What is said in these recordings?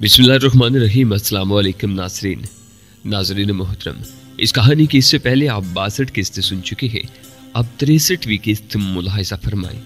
बिस्मिल्लाहिर्रहमानिर्रहीम। अस्सलाम वालेकुम नाज़रीन मोहतरम। इस कहानी की इससे पहले आप 62 किस्तें सुन चुके हैं। अब 63वीं किस्त मुलाहिज़ा फरमाएं।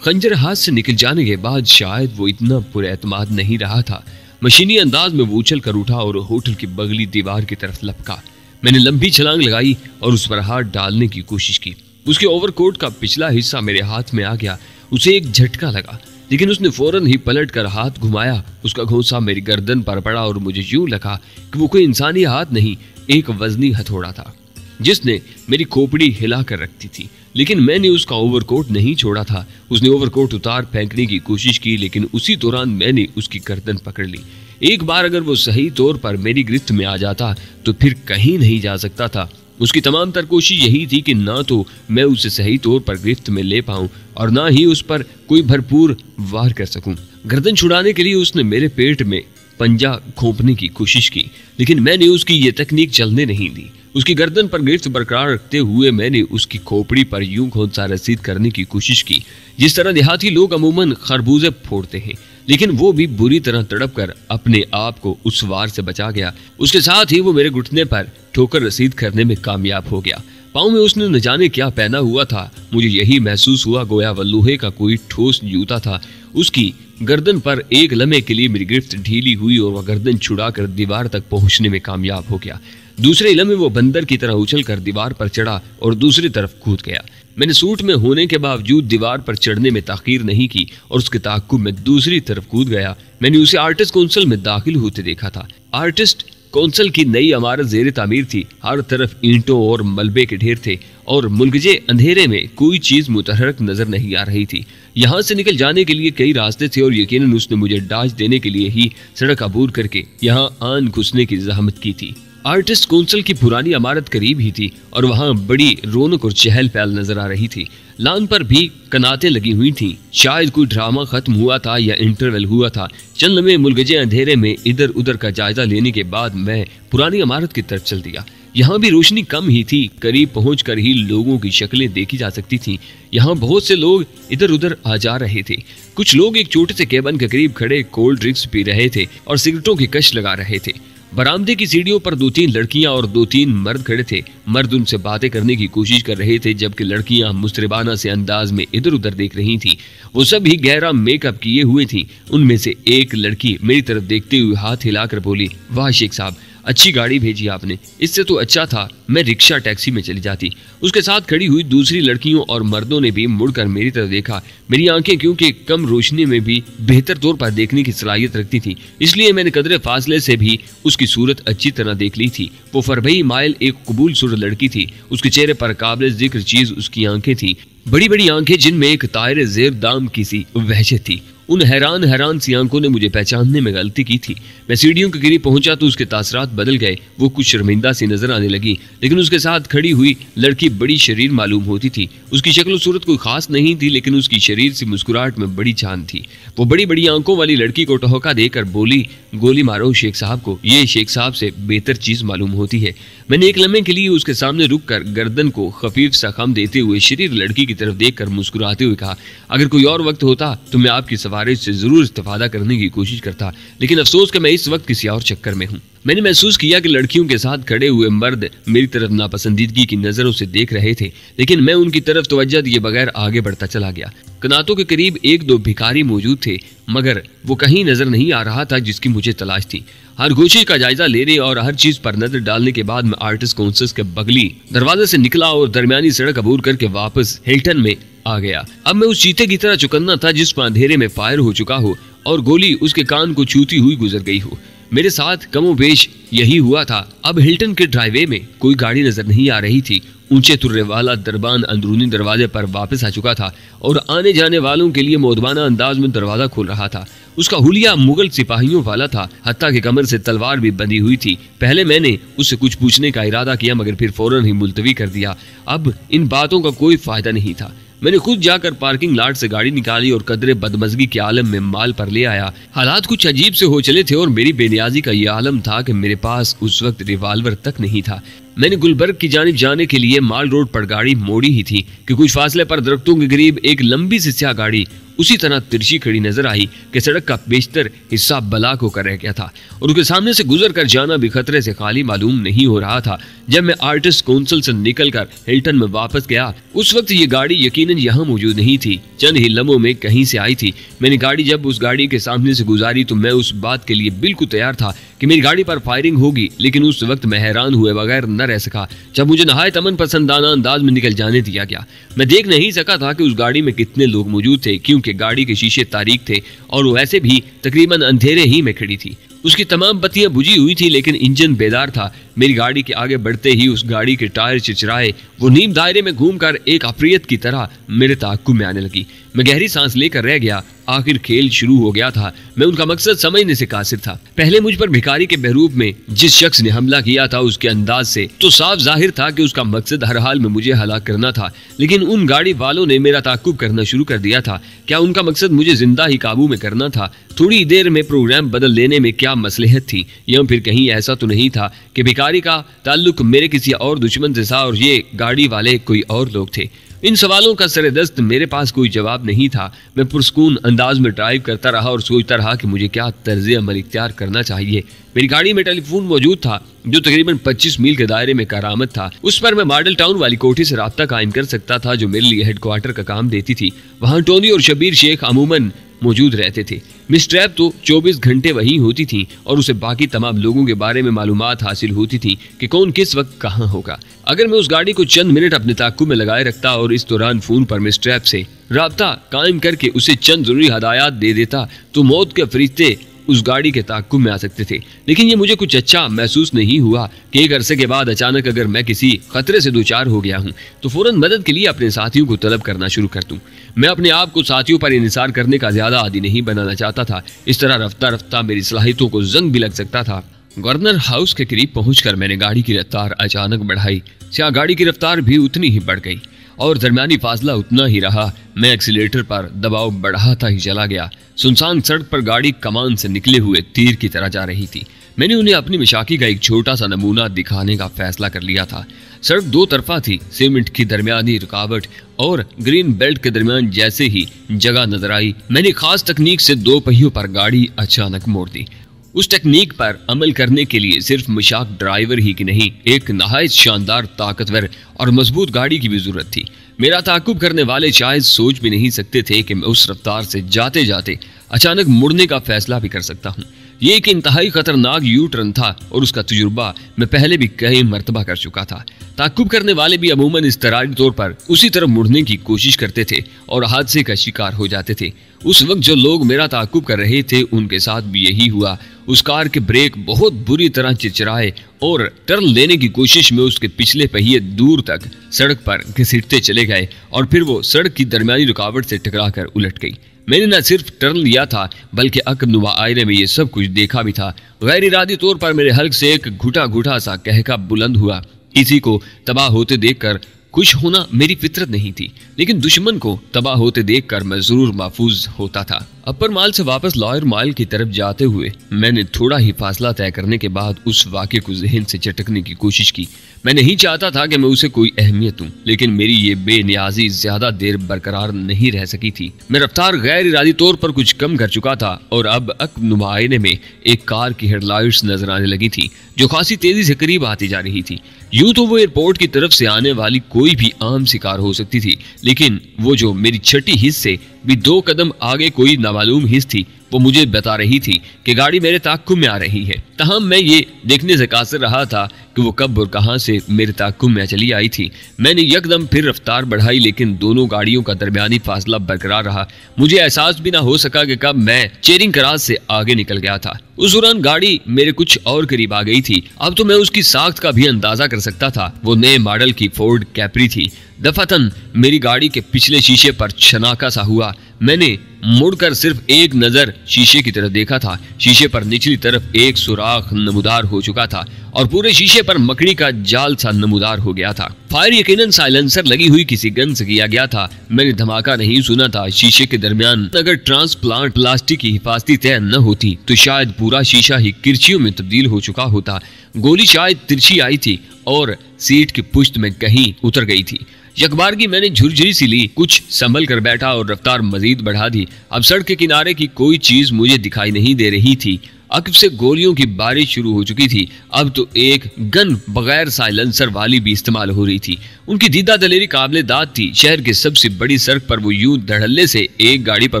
खंजर हाथ से निकल जाने के बाद शायद वो इतना पुरएतमाद नहीं रहा था। मशीनी अंदाज में वो उछल कर उठा और होटल की बगली दीवार की तरफ लपका। मैंने लंबी छलांग लगाई और उस पर हाथ डालने की कोशिश की। उसके ओवरकोट का पिछला हिस्सा मेरे हाथ में आ गया। उसे एक झटका लगा, लेकिन उसने फौरन ही पलट कर हाथ घुमाया। उसका घोंसा मेरी गर्दन पर पड़ा और मुझे यूं लगा कि वो कोई इंसानी हाथ नहीं, एक वजनी हथौड़ा था जिसने मेरी खोपड़ी हिला कर रखती थी। लेकिन मैंने उसका ओवरकोट नहीं छोड़ा था। उसने ओवरकोट उतार फेंकने की कोशिश की, लेकिन उसी दौरान मैंने उसकी गर्दन पकड़ ली। एक बार अगर वो सही तौर पर मेरी गिरफ्त में आ जाता तो फिर कहीं नहीं जा सकता था। उसकी तमाम तर कोशिश यही थी कि ना तो मैं उसे सही तौर पर गिरफ्त में ले पाऊं और ना ही उस पर कोई भरपूर वार कर सकूं। गर्दन छुड़ाने के लिए उसने मेरे पेट में पंजा घोंपने की कोशिश की, लेकिन मैंने उसकी ये तकनीक चलने नहीं दी। उसकी गर्दन पर गिरफ्त बरकरार रखते हुए मैंने उसकी खोपड़ी पर यूं घोंसा रसीद करने की कोशिश की जिस तरह देहाती लोग अमूमन खरबूजे फोड़ते हैं, लेकिन वो भी बुरी तरह तड़प कर अपने आप को उस वार से बचा गया। उसके साथ ही वो मेरे घुटने पर ठोकर रसीद करने में कामयाब हो गया। पाँव में उसने न जाने क्या पहना हुआ था। मुझे यही महसूस हुआ गोया वह लोहे का कोई ठोस जूता था। उसकी गर्दन पर एक लम्हे के लिए मेरी गिरफ्त ढीली हुई और वह गर्दन छुड़ाकर दीवार तक पहुंचने में कामयाब हो गया। दूसरे लम्हे वो बंदर की तरह उछलकर दीवार पर चढ़ा और दूसरी तरफ कूद गया। मैंने सूट में होने के बावजूद दीवार पर चढ़ने में ताखीर नहीं की और उसके ताक़ुब में दूसरी तरफ कूद गया। मैंने उसे आर्टिस्ट काउंसिल में दाखिल होते देखा था। आर्टिस्ट काउंसिल की नई इमारत ज़ेरे तामीर थी। हर तरफ ईंटों और मलबे के ढेर थे और मुलगजे अंधेरे में कोई चीज मुतहरक नजर नहीं आ रही थी। यहाँ से निकल जाने के लिए कई रास्ते थे और यकीनन उसने मुझे डाज देने के लिए ही सड़क अबूर करके यहाँ आन घुसने की जहमत की थी। आर्टिस्ट काउंसिल की पुरानी इमारत करीब ही थी और वहाँ बड़ी रौनक और चहल पहल नजर आ रही थी। लान पर भी कनातें लगी हुई थीं। शायद कोई ड्रामा खत्म हुआ था या इंटरवल हुआ था। चंद लम्हे मुलगजे अंधेरे में इधर उधर का जायजा लेने के बाद मैं पुरानी इमारत की तरफ चल दिया। यहाँ भी रोशनी कम ही थी। करीब पहुंचकर ही लोगों की शक्लें देखी जा सकती थीं। यहाँ बहुत से लोग इधर उधर आ जा रहे थे। कुछ लोग एक छोटे से केबिन के करीब खड़े कोल्ड ड्रिंक्स पी रहे थे और सिगरेटों की कश लगा रहे थे। बरामदे की सीढ़ियों पर 2-3 लड़कियां और 2-3 मर्द खड़े थे। मर्द उनसे बातें करने की कोशिश कर रहे थे, जबकि लड़कियां मुस्तरबाना से अंदाज में इधर उधर देख रही थीं। वो सब ही गहरा मेकअप किए हुए थीं। उनमें से एक लड़की मेरी तरफ देखते हुए हाथ हिलाकर बोली, वाह शेख साहब, अच्छी गाड़ी भेजी आपने। इससे तो अच्छा था मैं रिक्शा टैक्सी में चली जाती। उसके साथ खड़ी हुई दूसरी लड़कियों और मर्दों ने भी मुड़कर मेरी तरफ देखा। मेरी आंखें क्योंकि कम रोशनी में भी बेहतर तौर पर देखने की सलाहियत रखती थी, इसलिए मैंने कदरे फासले से भी उसकी सूरत अच्छी तरह देख ली थी। वो फरबई माइल एक कबूल सूरत लड़की थी। उसके चेहरे पर काबिल जिक्र चीज उसकी आंखें थी, बड़ी बड़ी आंखें जिनमें एक तायर जेर दाम की सी वहशत थी। उन हैरान सी आंखों ने मुझे पहचानने में गलती की थी। मैं सीढ़ियों के करीब पहुंचा तो उसके तासरात बदल गए। वो कुछ शर्मिंदा सी नजर आने लगी, लेकिन उसके साथ खड़ी हुई लड़की बड़ी शरीर मालूम होती थी। उसकी शक्ल सूरत कोई खास नहीं थी, लेकिन उसकी शरीर से मुस्कुराहट में बड़ी जान थी। वो बड़ी बड़ी आंखों वाली लड़की को टहोका देकर बोली, गोली मारो शेख साहब को, ये शेख साहब से बेहतर चीज मालूम होती है। मैंने एक लम्हे के लिए उसके सामने रुककर गर्दन को खफीफ सा खम देते हुए शरीर लड़की की तरफ देखकर मुस्कुराते हुए कहा, अगर कोई और वक्त होता तो मैं आपकी सवारी से जरूर इस्तेफादा करने की कोशिश करता, लेकिन अफसोस कि मैं इस वक्त किसी और चक्कर में हूँ। मैंने महसूस किया कि लड़कियों के साथ खड़े हुए मर्द मेरी तरफ नापसंदीदगी की नजरों से देख रहे थे, लेकिन मैं उनकी तरफ तवज्जो दिए बगैर आगे बढ़ता चला गया। कनातों के करीब 1-2 भिखारी मौजूद थे, मगर वो कहीं नजर नहीं आ रहा था जिसकी मुझे तलाश थी। हर गोशी का जायजा लेने और हर चीज पर नजर डालने के बाद मैं आर्टिस्ट काउंसिल के बगली दरवाजे से निकला और दरमियानी सड़क अबूर करके वापस हिल्टन में आ गया। अब मैं उस चीते की तरह चुकन्ना था जिस पर अंधेरे में फायर हो चुका हो और गोली उसके कान को छूती हुई गुजर गई हो। मेरे साथ कमोबेश यही हुआ था। अब हिल्टन के ड्राइवे में कोई गाड़ी नजर नहीं आ रही थी। ऊंचे तुर्रे वाला दरबान अंदरूनी दरवाजे पर वापस आ चुका था और आने जाने वालों के लिए मौदबाना अंदाज में दरवाजा खोल रहा था। उसका हुलिया मुगल सिपाहियों वाला था, हत्ता के कमर से तलवार भी बंधी हुई थी। पहले मैंने उससे कुछ पूछने का इरादा किया, मगर फिर फौरन ही मुलतवी कर दिया। अब इन बातों का कोई फायदा नहीं था। मैंने खुद जाकर पार्किंग लॉट से गाड़ी निकाली और कदरे बदमजगी के आलम में माल पर ले आया। हालात कुछ अजीब से हो चले थे और मेरी बेनियाजी का ये आलम था कि मेरे पास उस वक्त रिवाल्वर तक नहीं था। मैंने गुलबर्ग की जानिब जाने के लिए माल रोड पर गाड़ी मोड़ी ही थी कि कुछ फासले पर दरख्तों के करीब एक लंबी सी स्याह गाड़ी उसी तरह तिरछी खड़ी नजर आई कि सड़क का बेशतर हिस्सा ब्लॉक होकर रह गया था और उसके सामने से गुजर कर जाना भी खतरे से खाली मालूम नहीं हो रहा था। जब मैं आर्टिस्ट काउंसिल से निकलकर हिल्टन में वापस गया, उस वक्त ये गाड़ी यकीनन यहाँ मौजूद नहीं थी, चंद ही लम्हों में कहीं से आई थी। मैंने गाड़ी जब उस गाड़ी के सामने से गुजारी तो मैं उस बात के लिए बिल्कुल तैयार था कि मेरी गाड़ी पर फायरिंग होगी, लेकिन उस वक्त मैं हैरान हुए बगैर न रह सका जब मुझे नहायत अमन पसंदाना अंदाज में निकल जाने दिया गया। मैं देख नहीं सका था कि उस गाड़ी में कितने लोग मौजूद थे, क्योंकि गाड़ी के शीशे तारीक थे और वैसे भी तकरीबन अंधेरे ही में खड़ी थी। उसकी तमाम बत्तियां बुझी हुई थी, लेकिन इंजन बेदार था। मेरी गाड़ी के आगे बढ़ते ही उस गाड़ी के टायर चिचराए, वो नीम दायरे में घूमकर एक अफरियत की तरह मेरे ताक़ुब में आने लगी। मैं गहरी सांस लेकर रह गया। आखिर खेल शुरू हो गया था। मैं उनका मकसद समझने से कासिर था। पहले मुझ पर भिखारी के बहरूप में जिस शख्स ने हमला किया था, उसके अंदाज से तो साफ जाहिर था कि उसका मकसद हर हाल में मुझे हलाक करना था, लेकिन उन गाड़ी वालों ने मेरा ताक़ुब करना शुरू कर दिया था। क्या उनका मकसद मुझे जिंदा ही काबू में करना था? थोड़ी देर में प्रोग्राम बदल लेने में क्या मसलहत थी? या फिर कहीं ऐसा तो नहीं था कि भिखारी का ताल्लुक मेरे किसी और दुश्मन से था और ये गाड़ी वाले कोई और लोग थे? इन सवालों का सरदस्त मेरे पास कोई जवाब नहीं था। मैं पुरस्कून अंदाज में ड्राइव करता रहा और सोचता रहा कि मुझे क्या तर्ज अमल इख्तियार करना चाहिए। मेरी गाड़ी में टेलीफोन मौजूद था जो तकरीबन 25 मील के दायरे में करामत था। उस पर मैं मॉडल टाउन वाली कोठी से राब्ता कायम कर सकता था जो मेरे लिए हेडक्वार्टर का काम देती थी। वहाँ टोनी और शबीर शेख अमूमन मौजूद रहते थे। मिस ट्रैप तो 24 घंटे वहीं होती थी और उसे बाकी तमाम लोगों के बारे में मालूमात हासिल होती थी कि कौन किस वक्त कहाँ होगा। अगर मैं उस गाड़ी को चंद मिनट अपने ताक़ुब में लगाए रखता और इस दौरान फोन पर मिस ट्रैप से राब्ता कायम करके उसे चंद जरूरी हदायत दे देता तो मौत के फरिश्ते उस गाड़ी के ताक़ुब में आ सकते थे। लेकिन ये मुझे कुछ अच्छा महसूस नहीं हुआ कि एक अरसे के बाद अचानक अगर मैं किसी खतरे से दो-चार हो गया हूँ तो फौरन मदद के लिए अपने साथियों को तलब करना शुरू कर दूं। मैं अपने आप को साथियों पर इंहिसार करने का ज्यादा आदी नहीं बनाना चाहता था। इस तरह रफ्ता रफ्ता मेरी सलाहियतों को जंग भी लग सकता था। गवर्नर हाउस के करीब पहुंचकर मैंने गाड़ी की रफ्तार अचानक बढ़ाई। क्या गाड़ी की रफ्तार भी उतनी ही बढ़ गई और दरमियानी फासला उतना ही रहा। मैं एक्सीलेटर पर दबाव बढ़ाता ही चला गया। सुनसान सड़क पर गाड़ी कमान से निकले हुए तीर की तरह जा रही थी। मैंने उन्हें अपनी मिशाकी का एक छोटा सा नमूना दिखाने का फैसला कर लिया था। सड़क दो तरफा थी। सीमेंट की दरमियानी रुकावट और ग्रीन बेल्ट के दरमियान जैसे ही जगह नजर आई, मैंने खास तकनीक से दो पहियों पर गाड़ी अचानक मोड़ दी। उस टेक्निक पर अमल करने के लिए सिर्फ मुशाक ड्राइवर ही की नहीं, एक नहायत शानदार, ताकतवर और मजबूत गाड़ी की भी जरूरत थी। मेरा ताकुब करने वाले शायद सोच भी नहीं सकते थे कि मैं उस रफ्तार से जाते जाते अचानक मुड़ने का फैसला भी कर सकता हूँ। ये एक इंतहाई खतरनाक यू टर्न था और उसका तजुर्बा मैं पहले भी कई मर्तबा कर चुका था। ताकुब करने वाले भी अमूमन इस्तरारी तौर पर उसी तरफ मुड़ने की कोशिश करते थे और हादसे का शिकार हो जाते थे। उस वक्त जो लोग मेरा ताकुब कर रहे थे उनके साथ भी यही हुआ। उस कार के ब्रेक बहुत बुरी तरह चिरचिराए और टर्न लेने की कोशिश में उसके पिछले पहिए दूर तक सड़क पर घसीटते चले गए और फिर वो सड़क की दरमियानी रुकावट से टकराकर उलट गई। मैंने न सिर्फ टर्न लिया था बल्कि अकब आईने में ये सब कुछ देखा भी था। गैर इरादी तौर पर मेरे हल्क से एक घुटा घुटा सा कहका बुलंद हुआ। किसी को तबाह होते देखकर खुश होना मेरी फितरत नहीं थी, लेकिन दुश्मन को तबाह होते देखकर मैं जरूर महफूज होता था। अपर माल से वापस लॉयर माल की तरफ जाते हुए मैंने थोड़ा ही फासला तय करने के बाद उस वाक़े को जहन से चटकने की कोशिश की। मैं नहीं चाहता था कि मैं उसे कोई अहमियत दूं, लेकिन मेरी ये बेनियाजी ज्यादा देर बरकरार नहीं रह सकी थी। मैं रफ्तार गैर इरादी तौर पर कुछ कम कर चुका था और अब अकब नुमाइने में एक कार की हेडलाइट्स नजर आने लगी थी जो खासी तेजी से करीब आती जा रही थी। यूं तो वो एयरपोर्ट की तरफ से आने वाली कोई भी आम सी कार हो सकती थी, लेकिन वो जो मेरी छठी हिस्स से भी 2 कदम आगे कोई नामालूम हिस्स थी, वो मुझे बता रही थी कि गाड़ी मेरे ताक़ुब में आ रही है। तहम मैं ये देखने से कासिर रहा था कि वो कब और कहां से मेरे ताक़ुब में चली आई थी। मैंने यकदम फिर रफ्तार बढ़ाई, लेकिन दोनों गाड़ियों का दरमियानी फासला बरकरार रहा। मुझे एहसास भी ना हो सका कि कब मैं चेरिंग क्रास से आगे निकल गया था। उस दौरान गाड़ी मेरे कुछ और करीब आ गई थी। अब तो मैं उसकी साख्त का भी अंदाजा कर सकता था। वो नए मॉडल की फोर्ड कैप्री थी। दफातन मेरी गाड़ी के पिछले शीशे पर छनाका सा हुआ। मैंने मुड़कर सिर्फ एक नजर शीशे की तरफ देखा था। शीशे पर निचली तरफ एक सुराख नमूदार हो चुका था और पूरे शीशे पर मकड़ी का जाल सा नमूदार हो गया था। फायर यकीनन साइलेंसर लगी हुई किसी गन से किया गया था। मैंने धमाका नहीं सुना था। शीशे के दरमियान अगर ट्रांसप्लांट प्लास्टिक की हिफाजती तय न होती तो शायद पूरा शीशा ही किरचियों में तब्दील हो चुका होता। गोली शायद तिरछी आई थी और सीट की पुश्त में कहीं उतर गई थी। अखबार की मैंने झुरझुरी सी ली, कुछ संभल कर बैठा और रफ्तार मजीद बढ़ा दी। अब सड़क के किनारे की कोई चीज मुझे दिखाई नहीं दे रही थी। अक्ब से गोलियों की बारिश शुरू हो चुकी थी। अब तो एक गन बगैर साइलेंसर वाली भी इस्तेमाल हो रही थी। उनकी दीदा दलेरी काबिले दाद थी। शहर के सबसे बड़ी सड़क पर वो यूं धड़ल्ले से एक गाड़ी पर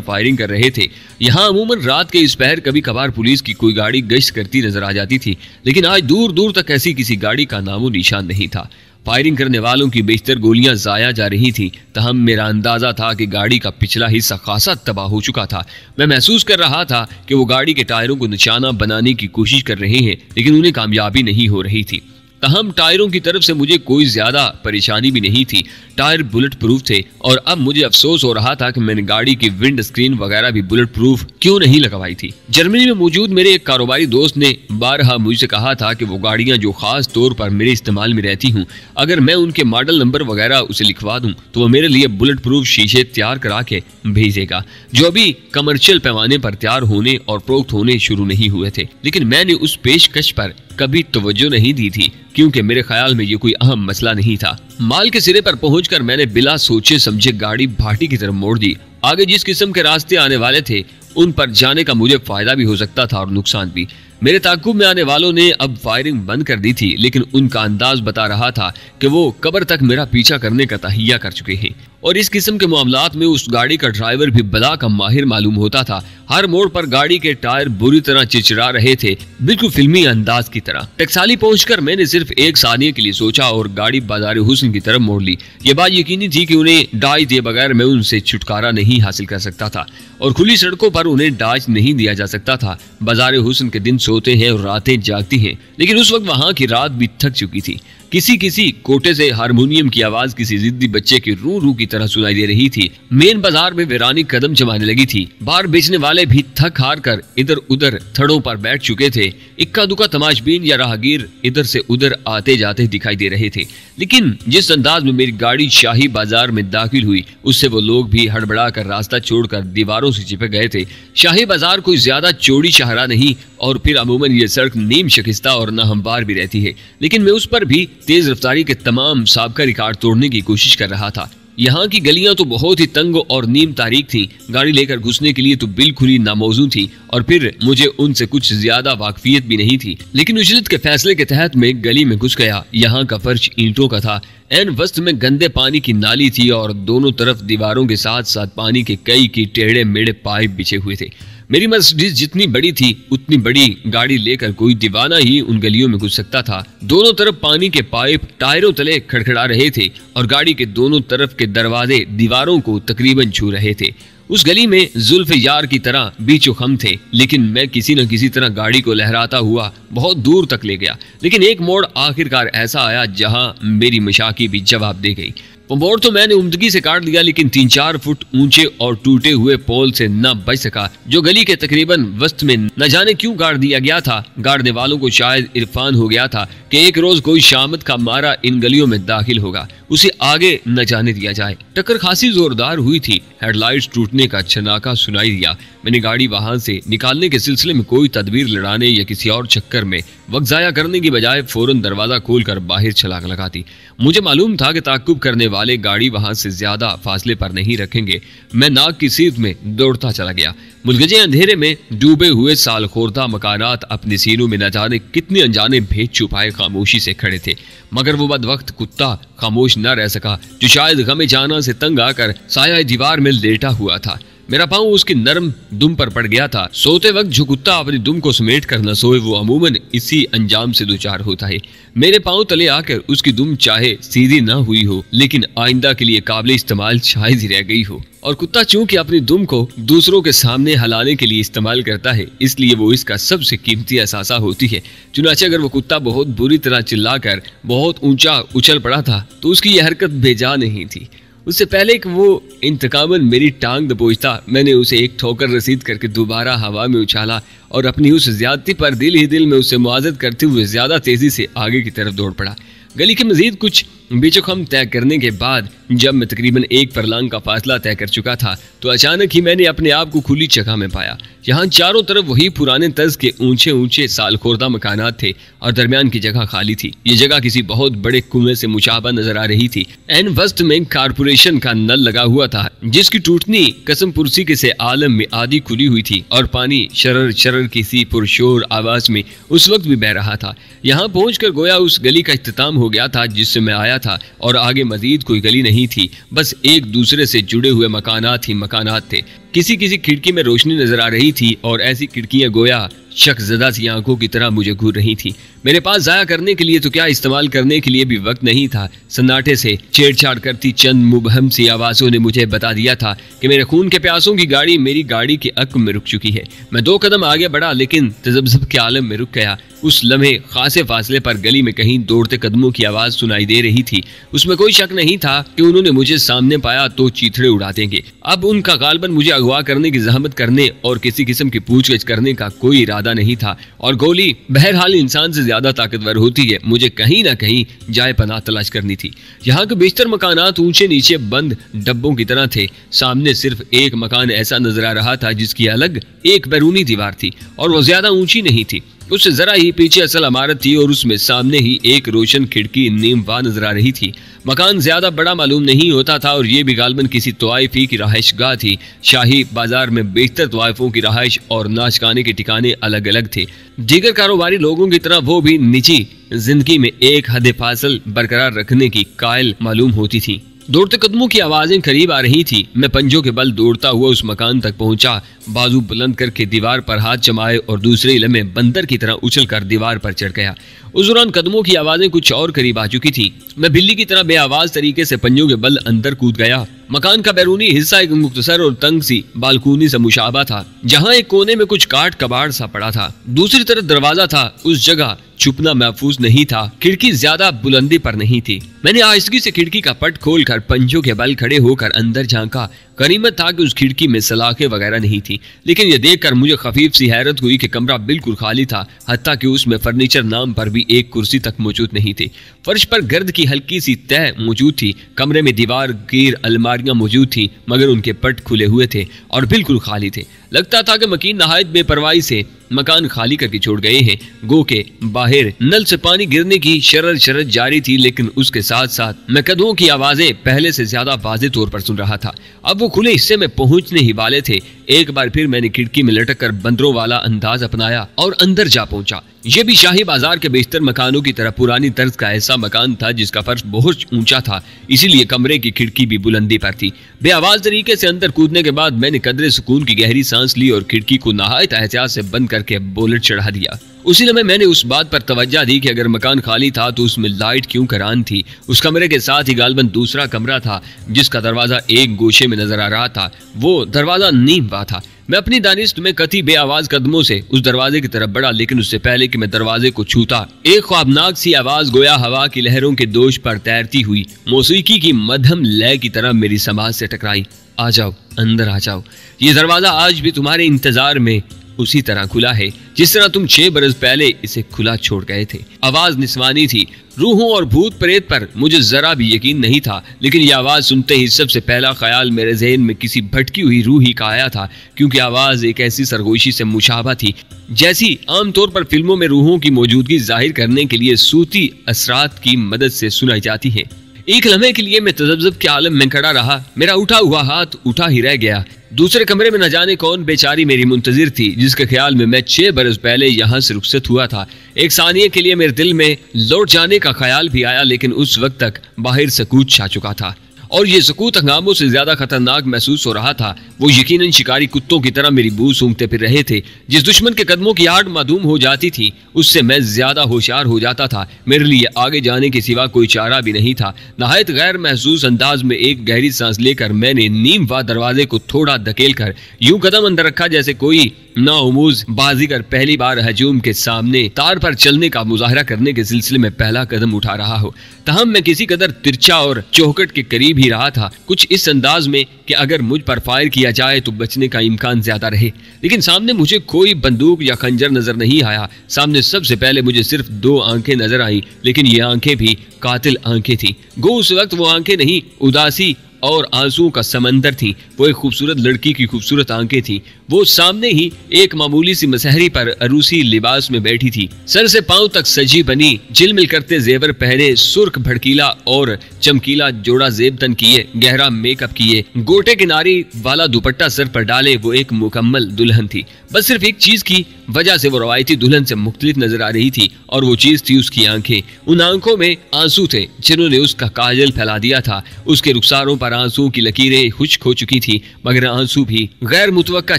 फायरिंग कर रहे थे। यहाँ अमूमन रात के इस पहर कभी कभार पुलिस की कोई गाड़ी गश्त करती नजर आ जाती थी, लेकिन आज दूर दूर तक ऐसी किसी गाड़ी का नामो निशान नहीं था। फायरिंग करने वालों की बेशतर गोलियां जाया जा रही थी। तहम मेरा अंदाजा था कि गाड़ी का पिछला हिस्सा खासा तबाह हो चुका था। मैं महसूस कर रहा था कि वो गाड़ी के टायरों को निशाना बनाने की कोशिश कर रहे हैं, लेकिन उन्हें कामयाबी नहीं हो रही थी। तहम टायरों की तरफ से मुझे कोई ज्यादा परेशानी भी नहीं थी। टायर बुलेट प्रूफ थे और अब मुझे अफसोस हो रहा था कि मैंने गाड़ी की विंड स्क्रीन वगैरह भी बुलेट प्रूफ क्यों नहीं लगवाई थी। जर्मनी में मौजूद मेरे एक कारोबारी दोस्त ने बारहा मुझसे कहा था कि वो गाड़ियां जो खास तौर पर मेरे इस्तेमाल में रहती हूँ, अगर मैं उनके मॉडल नंबर वगैरह उसे लिखवा दूं तो वो मेरे लिए बुलेट प्रूफ शीशे तैयार करा के भेजेगा, जो अभी कमर्शियल पैमाने पर तैयार होने और प्रोक्त होने शुरू नहीं हुए थे। लेकिन मैंने उस पेशकश पर कभी तवज्जो नहीं दी थी, क्योंकि मेरे ख्याल में ये कोई अहम मसला नहीं था। माल के सिरे पर पहुंचकर मैंने बिला सोचे समझे गाड़ी भाटी की तरफ मोड़ दी। आगे जिस किस्म के रास्ते आने वाले थे उन पर जाने का मुझे फायदा भी हो सकता था और नुकसान भी। मेरे ताकुब में आने वालों ने अब फायरिंग बंद कर दी थी, लेकिन उनका अंदाज बता रहा था कि वो कब्र तक मेरा पीछा करने का तहिया कर चुके हैं। और इस किस्म के मामलात में उस गाड़ी का ड्राइवर भी बला का माहिर मालूम होता था। हर मोड़ पर गाड़ी के टायर बुरी तरह चिचरा रहे थे, बिल्कुल फिल्मी अंदाज की तरह। टकसाली पहुंचकर मैंने सिर्फ एक सानिये के लिए सोचा और गाड़ी बाजार हुस्न की तरफ मोड़ ली। ये बात यकीनी थी कि उन्हें डाज दिए बगैर मैं उनसे छुटकारा नहीं हासिल कर सकता था और खुली सड़कों पर उन्हें डाज नहीं दिया जा सकता था। बाजार हुस्न के दिन सोते हैं और रातें जागती हैं, लेकिन उस वक्त वहां की रात भी थक चुकी थी। किसी कोटे से हारमोनियम की आवाज किसी जिद्दी बच्चे की रू रू की तरह सुनाई दे रही थी। मेन बाजार में वीरानी कदम जमाने लगी थी। बाहर बेचने वाले भी थक हार कर इधर उधर थड़ों पर बैठ चुके थे। इक्का दुक्का तमाशबीन या राहगीर इधर से उधर आते जाते दिखाई दे रहे थे। लेकिन जिस अंदाज में मेरी गाड़ी शाही बाजार में दाखिल हुई, उससे वो लोग भी हड़बड़ा कर रास्ता छोड़कर दीवारों से चिपक गए थे। शाही बाजार कोई ज्यादा चौड़ी शाहरा नहीं और फिर अमूमन ये सड़क नीम शिकस्ता और नाहमवार भी रहती है, लेकिन मैं उस पर भी तेज रफ्तारी के तमाम साबका रिकॉर्ड तोड़ने की कोशिश कर रहा था। यहाँ की गलियां तो बहुत ही तंग और नीम तारीख थी। गाड़ी लेकर घुसने के लिए तो बिल्कुल ही नामौजू थी और फिर मुझे उनसे कुछ ज्यादा वाकफियत भी नहीं थी। लेकिन उजरत के फैसले के तहत मैं गली में घुस गया। यहाँ का फर्श ईंटों का था। एन वस्त में गंदे पानी की नाली थी और दोनों तरफ दीवारों के साथ साथ पानी के कई की टेढ़े मेढ़े पाइप बिछे हुए थे। मेरी मर्सिडीज जितनी बड़ी थी उतनी बड़ी गाड़ी लेकर कोई दीवाना ही उन गलियों में घुस सकता था। दोनों तरफ पानी के पाइप टायरों तले खड़खड़ा रहे थे और गाड़ी के दोनों तरफ के दरवाजे दीवारों को तकरीबन छू रहे थे। उस गली में जुल्फ यार की तरह बीचो खम थे, लेकिन मैं किसी न किसी तरह गाड़ी को लहराता हुआ बहुत दूर तक ले गया। लेकिन एक मोड़ आखिरकार ऐसा आया जहां मेरी मशाकी भी जवाब दे गई। मोड़ तो मैंने उम्दगी से काट लिया, लेकिन 3-4 फुट ऊंचे और टूटे हुए पोल से न बच सका, जो गली के तकरीबन वस्त में न जाने क्यों गाड़ दिया गया था। गाड़ने वालों को शायद इरफान हो गया था कि एक रोज कोई शामत का मारा इन गलियों में दाखिल होगा, उसे आगे न जाने दिया जाए। टक्कर खासी जोरदार हुई थी। हेडलाइट्स टूटने का छनाका सुनाई दिया। मैंने गाड़ी वहां से निकालने के सिलसिले में कोई तदबीर लड़ाने या किसी और चक्कर में वक्त जाया करने की बजाय फौरन दरवाजा खोलकर बाहर छलांग लगा दी। मुझे मालूम था कि ताकुब करने वाले गाड़ी वहां से ज्यादा फासले पर नहीं रखेंगे। मैं नाक की सीध में दौड़ता चला गया। मुलगजे अंधेरे में डूबे हुए साल खोरदा मकानात अपने सीनों में न जाने कितने अनजाने भेद छुपाए खामोशी से खड़े थे, मगर वो बदवक्त कुत्ता खामोश न रह सका, जो शायद गमे जाना से तंग आकर साया दीवार में लेटा हुआ था। मेरा पांव उसकी नरम दुम पर पड़ गया था। सोते वक्त जो कुत्ता अपनी दुम को समेट कर न सोए, वो अमूमन इसी अंजाम से दुचार होता है। मेरे पांव तले आकर उसकी दुम चाहे सीधी न हुई हो, लेकिन आइंदा के लिए काबिल इस्तेमाल शायद ही रह गई हो। और कुत्ता चूंकि अपनी दुम को दूसरों के सामने हलाने के लिए इस्तेमाल करता है, इसलिए वो इसका सबसे कीमती असासा होती है। चुनाचे अगर वो कुत्ता बहुत बुरी तरह चिल्लाकर बहुत ऊंचा उछल पड़ा था, तो उसकी यह हरकत बेजा नहीं थी। उससे पहले कि वो इंतकामन मेरी टांग दबोचता, मैंने उसे एक ठोकर रसीद करके दोबारा हवा में उछाला और अपनी उस ज्यादती पर दिल ही दिल में उसे मुआवजत करते हुए ज्यादा तेजी से आगे की तरफ दौड़ पड़ा। गली के मजीद कुछ बेचक हम तय करने के बाद जब मैं तकरीबन 1 फरलांग का फासला तय कर चुका था तो अचानक ही मैंने अपने आप को खुली जगह में पाया। यहाँ चारों तरफ वही पुराने तर्ज के ऊंचे ऊंचे सालखोरदा मकानात थे और दरमियान की जगह खाली थी। ये जगह किसी बहुत बड़े कुएं से मुशाबा नजर आ रही थी। एन वस्त में कारपोरेशन का नल लगा हुआ था जिसकी टूटनी कसम पुरसी के से आलम में आधी खुली हुई थी और पानी शरर शरर किसी पुरशोर आवाज में उस वक्त भी बह रहा था। यहाँ पहुंचकर गोया उस गली का इख्तिताम हो गया था जिससे मैं आया था और आगे मजीद कोई गली नहीं थी, बस एक दूसरे से जुड़े हुए मकानात ही मकानात थे। किसी किसी खिड़की में रोशनी नजर आ रही थी और ऐसी खिड़कियां गोया शख्सज़दा सी आंखों की तरह मुझे घूर रही थी। मेरे पास जाया करने के लिए तो क्या इस्तेमाल करने के लिए भी वक्त नहीं था। सन्नाटे से छेड़छाड़ करती चंद मुबहम सी आवाजों ने मुझे बता दिया था कि मेरे खून के प्यासों की गाड़ी मेरी गाड़ी के अक्ब में रुक चुकी है। मैं 2 कदम आगे बढ़ा लेकिन तजब्जुब के आलम में रुक गया। उस लम्हे खासे फासले पर गली में कहीं दौड़ते कदमों की आवाज सुनाई दे रही थी। उसमें कोई शक नहीं था कि उन्होंने मुझे सामने पाया तो चीथड़े उड़ा देंगे। अब उनका गालबन मुझे अगवा करने की जहमत करने और किसी किस्म की पूछगछ करने का कोई इरादा नहीं था। और गोली बहरहाल इंसान से ज्यादा ताकतवर होती है, मुझे कहीं ना कहीं जाए पनाह तलाश करनी थी। यहाँ के बेशतर मकानात ऊंचे नीचे बंद डब्बों की तरह थे। सामने सिर्फ एक मकान ऐसा नजर आ रहा था जिसकी अलग एक बैरूनी दीवार थी और वो ज्यादा ऊंची नहीं थी। उससे जरा ही पीछे असल इमारत थी और उसमें सामने ही एक रोशन खिड़की नीमवा नजर आ रही थी। मकान ज्यादा बड़ा मालूम नहीं होता था और ये भी गालबन किसी तवाइफी की रहायशगाह थी। शाही बाजार में बेहतर तवाइफों की रहायश और नाच गाने के ठिकाने अलग अलग थे। दीगर कारोबारी लोगों की तरह वो भी निजी जिंदगी में एक हद फासल बरकरार रखने की कायल मालूम होती थी। दौड़ते कदमों की आवाजें करीब आ रही थी। मैं पंजों के बल दौड़ता हुआ उस मकान तक पहुंचा, बाजू बुलंद करके दीवार पर हाथ जमाए और दूसरे लम्हे बंदर की तरह उछलकर दीवार पर चढ़ गया। उस दौरान कदमों की आवाजें कुछ और करीब आ चुकी थी। मैं बिल्ली की तरह बेआवाज तरीके से पंजों के बल अंदर कूद गया। मकान का बैरूनी हिस्सा एक मुख्तसर और तंग सी बालकूनी से मुशाबा था जहाँ एक कोने में कुछ काट कबाड़ सा पड़ा था। दूसरी तरफ दरवाजा था। उस जगह छुपना महफूज नहीं था। खिड़की ज्यादा बुलंदी पर नहीं थी। मैंने आहिस्तगी से खिड़की का पट खोलकर पंजों के बल खड़े होकर अंदर झांका। गनीमत था कि उस खिड़की में सलाखें वगैरह नहीं थी, लेकिन यह देखकर मुझे खफीफ सी हैरत हुई कि कमरा बिल्कुल खाली था, हत्ता कि उसमें फर्नीचर नाम पर भी एक कुर्सी तक मौजूद नहीं थी। फर्श पर गर्द की हल्की सी तह मौजूद थी। कमरे में दीवार गिर अलमारियां मौजूद थी मगर उनके पट खुले हुए थे और बिल्कुल खाली थे। लगता था कि मकीन नहायत बेपरवाही से मकान खाली करके छोड़ गए हैं। गो के बाहर नल से पानी गिरने की शरर शरर जारी थी, लेकिन उसके साथ साथ मैं कदमों की आवाजें पहले से ज्यादा वाज़ेह तौर पर सुन रहा था। अब वो खुले हिस्से में पहुंचने ही वाले थे। एक बार फिर मैंने खिड़की में लटक कर बंदरों वाला अंदाज अपनाया और अंदर जा पहुंचा। ये भी शाही बाजार के बेशतर मकानों की तरह पुरानी तर्ज का ऐसा मकान था जिसका फर्श बहुत ऊंचा था, इसीलिए कमरे की खिड़की भी बुलंदी पर थी। बेआवाज तरीके से अंदर कूदने के बाद मैंने कदरे सुकून की गहरी सांस ली और खिड़की को नहायत एहतियात से बंद करके बोलेट चढ़ा दिया। उसी लम्हे मैंने उस बात पर तवज्जो दी कि अगर मकान खाली था तो उसमें लाइट क्यों करान थी। उस कमरे के साथ ही गालबन दूसरा कमरा था जिसका दरवाजा एक गोशे में नजर आ रहा था। वो दरवाजा नीमवा था। मैं अपनी दानिश में कती बेआवाज कदमों से उस दरवाजे की तरफ बढ़ा, लेकिन उससे पहले कि मैं दरवाजे को छूता एक ख्वाबनाक सी आवाज गोया हवा की लहरों के दोष पर तैरती हुई मौसीकी की मध्यम लय की तरह मेरी समाज से टकराई। आ जाओ, अंदर आ जाओ। ये दरवाजा आज भी तुम्हारे इंतजार में उसी तरह खुला है जिस तरह तुम 6 बरस पहले इसे खुला छोड़ गए थे। आवाज निस्वानी थी। रूहों और भूत प्रेत पर मुझे जरा भी यकीन नहीं था, लेकिन यह आवाज सुनते ही सबसे पहला ख्याल मेरे ज़हन में किसी भटकी हुई रूह ही का आया था, क्योंकि आवाज एक ऐसी सरगोशी से मुशाबा थी जैसी आमतौर पर फिल्मों में रूहों की मौजूदगी जाहिर करने के लिए सूती असरात की मदद से सुनाई जाती है। एक लम्हे के लिए मैं तजब्जुब के आलम में खड़ा रहा। मेरा उठा हुआ हाथ उठा ही रह गया। दूसरे कमरे में न जाने कौन बेचारी मेरी मुंतजिर थी जिसके ख्याल में मैं 6 बरस पहले यहाँ से रुखसत हुआ था। एक सानिये के लिए मेरे दिल में लौट जाने का ख्याल भी आया, लेकिन उस वक्त तक बाहर सकूत छा चुका था और ये सकूत हंगामों से ज्यादा खतरनाक महसूस हो रहा था। वो यकीनन शिकारी कुत्तों की तरह मेरी बू सूंघते फिर रहे थे। जिस दुश्मन के कदमों की आड़ मादूम हो जाती थी उससे मैं ज्यादा होशियार हो जाता था। मेरे लिए आगे जाने के सिवा कोई चारा भी नहीं था। नहायत गैर महसूस अंदाज में एक गहरी सांस लेकर मैंने नीमवा दरवाजे को थोड़ा धकेल कर यूं कदम अंदर रखा जैसे कोई नाउमूज बाजीगर पहली बार हजूम के सामने तार पर चलने का मुजाहरा करने के सिलसिले में पहला कदम उठा रहा हो। तहम मैं किसी कदर तिरछा और चौखट के करीब भी रहा था, कुछ इस अंदाज में कि अगर मुझ पर फायर किया जाए तो बचने का इम्कान ज्यादा रहे। लेकिन सामने मुझे कोई बंदूक या खंजर नजर नहीं आया। सामने सबसे पहले मुझे सिर्फ 2 आंखें नजर आईं, लेकिन ये आंखें भी कातिल आंखें थी। गो उस वक्त वो आंखें नहीं, उदासी और आंसुओं का समंदर थी। वो एक खूबसूरत लड़की की खूबसूरत आंखें थी। वो सामने ही एक मामूली सी मसहरी पर अरूसी लिबास में बैठी थी, सर से पांव तक सजी बनी, झिलमिल करते जेवर पहने, सुर्ख भड़कीला और चमकीला जोड़ा जेब तन किए, गहरा मेकअप किए, गोटे किनारी वाला दुपट्टा सर पर डाले वो एक मुकम्मल दुल्हन थी। बस सिर्फ एक चीज की वजह से वो रवायती दुल्हन से मुख्तलिफ नजर आ रही थी, और वो चीज थी उसकी आंखें। उन आंखों में आंसू थे जिन्होंने उसका काजल फैला दिया था। उसके रुखसारों पर आंसुओं की लकीरें खुश्क हो चुकी थी, मगर आंसू भी गैर मुतवक्का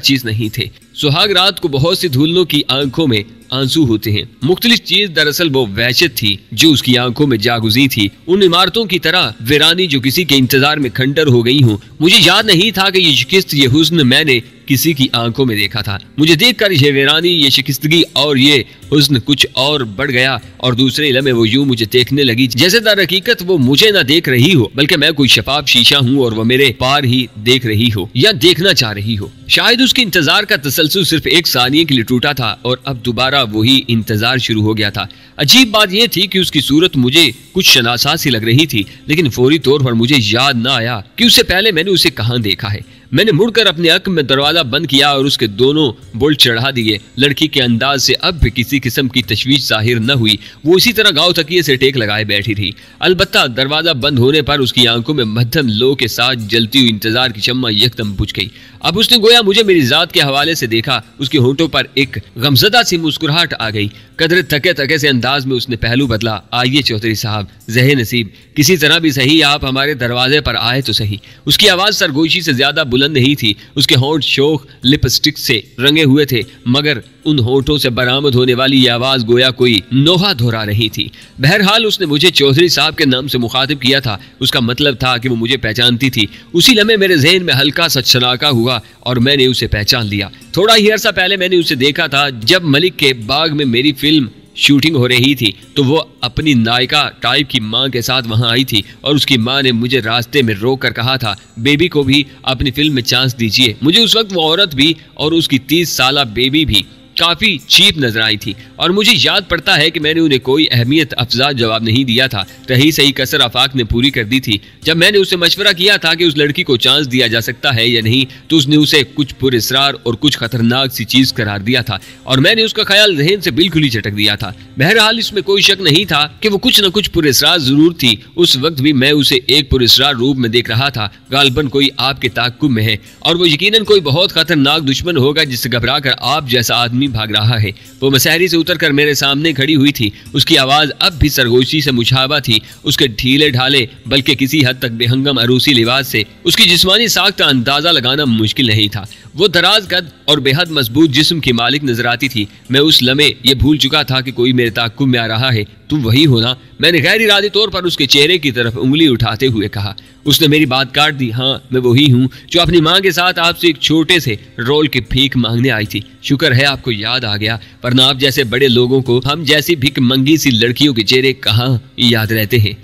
चीज नहीं थे। सुहाग रात को बहुत सी दुल्हनों की आंखों में आंसू होते हैं। मुख्तलिफ चीज दरअसल वो वहशत थी जो उसकी आंखों में जागुजी थी, उन इमारतों की तरह वीरानी जो किसी के इंतजार में खंडर हो गई हूँ। मुझे याद नहीं था कि ये शिकस्त, ये हुस्न मैंने किसी की आंखों में देखा था। मुझे देखकर ये वीरानी, ये शिकस्तगी और ये हुस्न कुछ और बढ़ गया, और दूसरे लम्हे वो यूं मुझे देखने लगी जैसे दर हकीकत वो मुझे न देख रही हो, बल्कि मैं कोई शफाफ शीशा हूँ और वो मेरे पार ही देख रही हो या देखना चाह रही हो। शायद उसके इंतजार का तसलसल सिर्फ 1 सानिये के लिए टूटा था और अब दोबारा वही इंतजार शुरू हो गया था। अजीब बात यह थी कि उसकी सूरत मुझे कुछ शनासा सी लग रही थी, लेकिन फौरी तौर पर मुझे याद न आया कि उससे पहले मैंने उसे कहाँ देखा है। मैंने मुड़कर अपने हक में दरवाजा बंद किया और उसके दोनों बोल्ट चढ़ा दिए। लड़की के अंदाज से अब भी किसी किस्म की तशवीश जाहिर न हुई। वो इसी तरह गांव तकिए से टेक लगाए बैठी थी। अलबत्ता दरवाजा बंद होने पर उसकी आंखों में मध्यम लो के साथ जलती हुई इंतजार की शम्मा यकदम बुझ गई। अब उसने गोया मुझे मेरी जात के हवाले से देखा। उसके होंठों पर एक गमजदा सी मुस्कुराहट आ गई। कदरे थके थके से अंदाज में उसने पहलू बदला। आइए चौधरी साहब, ज़हे नसीब, किसी तरह भी सही आप हमारे दरवाजे पर आए तो सही। उसकी आवाज सरगोशी से ज्यादा बुलंद नहीं थी। उसके होंठ शोख लिपस्टिक से रंगे हुए थे, मगर उन होठों से बरामद होने वाली ये आवाज गोया कोई नोहा दोहरा रही थी। बहरहाल उसने मुझे चौधरी साहब के नाम से मुखातिब किया था। उसका मतलब था कि वो मुझे पहचानती थी। उसी लम्हे मेरे ज़हन में हल्का सा शनाका हुआ और मैंने उसे पहचान लिया। थोड़ा ही अरसा पहले मैंने उसे देखा था जब मलिक के बाग में मेरी फिल्म शूटिंग हो रही थी, तो वो अपनी नायिका टाइप की माँ के साथ वहां आई थी और उसकी माँ ने मुझे रास्ते में रोक कर कहा था, बेबी को भी अपनी फिल्म में चांस दीजिए। मुझे उस वक्त वो औरत भी और उसकी 30 साला बेबी भी काफी चीप नजर आई थी और मुझे याद पड़ता है कि मैंने उन्हें कोई अहमियत अफजा जवाब नहीं दिया था। रही सही कसर आफाक ने पूरी कर दी थी। जब मैंने उससे मशवरा किया था कि उस लड़की को चांस दिया जा सकता है या नहीं, तो उसने उसे कुछ पुरस्रार और कुछ खतरनाक सी चीज करार दिया था और मैंने उसका ख्याल जहन से बिल्कुल ही झटक दिया था। बहरहाल इसमें कोई शक नहीं था कि वो कुछ न कुछ पुरस्रार जरूर थी। उस वक्त भी मैं उसे एक पुरस्रार रूप में देख रहा था। गालबन कोई आपके ताक़ुब में है और वो यकीनन कोई बहुत खतरनाक दुश्मन होगा जिससे घबरा कर आप जैसा आदमी भाग रहा है। वो मसहरी से उतरकर मेरे सामने खड़ी हुई थी। उसकी आवाज अब भी सरगोशी से मुशाबा थी। उसके ढीले ढाले बल्कि किसी हद तक बेहंगम अरूसी लिबास से उसकी जिस्मानी साख का अंदाजा लगाना मुश्किल नहीं था। वो दराज कद और बेहद मजबूत जिस्म की मालिक नजर आती थी। मैं उस लम्हे ये भूल चुका था कि कोई मेरे ताक़ुब में आ रहा है। तुम वही हो ना? मैंने गैर इरादी तौर पर उसके चेहरे की तरफ उंगली उठाते हुए कहा। उसने मेरी बात काट दी। हाँ, मैं वही हूँ जो अपनी माँ के साथ आपसे एक छोटे से रोल की भीख मांगने आई थी। शुक्र है आपको याद आ गया, वरना आप जैसे बड़े लोगों को हम जैसी भिख मंगी सी लड़कियों के चेहरे कहाँ याद रहते हैं।